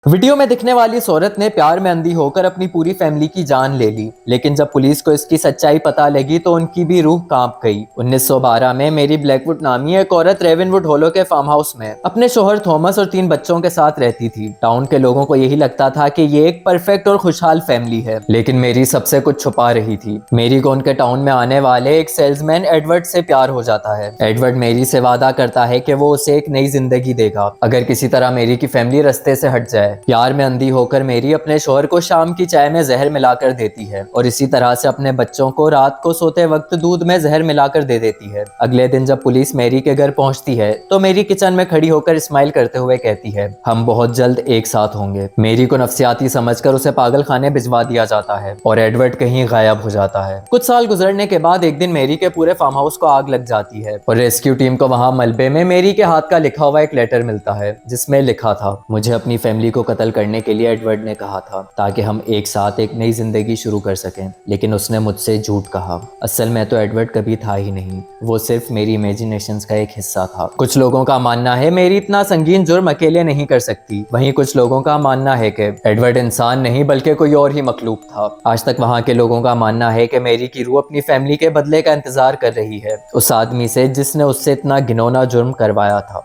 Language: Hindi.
वीडियो में दिखने वाली इस औरत ने प्यार में अंधी होकर अपनी पूरी फैमिली की जान ले ली, लेकिन जब पुलिस को इसकी सच्चाई पता लगी तो उनकी भी रूह कांप गई। 1912 में मेरी ब्लैकवुड नामी एक औरत रेवनवुड होलो के फार्म हाउस में अपने शोहर थॉमस और 3 बच्चों के साथ रहती थी। टाउन के लोगों को यही लगता था कि ये एक परफेक्ट और खुशहाल फैमिली है, लेकिन मेरी सबसे कुछ छुपा रही थी। मेरी को उनके टाउन में आने वाले एक सेल्समैन एडवर्ड से प्यार हो जाता है। एडवर्ड मेरी से वादा करता है कि वो उसे एक नई जिंदगी देगा अगर किसी तरह मेरी की फैमिली रास्ते से हट जाए। प्यार में अंधी होकर मेरी अपने शोहर को शाम की चाय में जहर मिलाकर देती है और इसी तरह से अपने बच्चों को रात को सोते वक्त दूध में जहर मिलाकर दे देती है। अगले दिन जब पुलिस मेरी के घर पहुंचती है तो मेरी किचन में खड़ी होकर स्माइल करते हुए कहती है, हम बहुत जल्द एक साथ होंगे। मेरी को नफ्सियाती समझकर उसे पागल खाने भिजवा दिया जाता है और एडवर्ड कहीं गायब हो जाता है। कुछ साल गुजरने के बाद एक दिन मेरी के पूरे फार्म हाउस को आग लग जाती है और रेस्क्यू टीम को वहां मलबे में मेरी के हाथ का लिखा हुआ एक लेटर मिलता है, जिसमें लिखा था, मुझे अपनी फैमिली को कत्ल करने के लिए एडवर्ड ने कहा था ताकि हम एक साथ एक नई जिंदगी शुरू कर सकें, लेकिन उसने मुझसे झूठ कहा। असल में तो एडवर्ड कभी था ही नहीं, वो सिर्फ मेरी इमेजिनेशंस का एक हिस्सा था। कुछ लोगों का मानना है मेरी इतना संगीन जुर्म अकेले नहीं कर सकती, वहीं कुछ लोगों का मानना है कि एडवर्ड इंसान नहीं बल्कि कोई और ही मखलूक था। आज तक वहाँ के लोगों का मानना है कि मेरी की रूह अपनी फैमिली के बदले का इंतजार कर रही है, उस आदमी से जिसने उससे इतना घिनौना जुर्म करवाया था।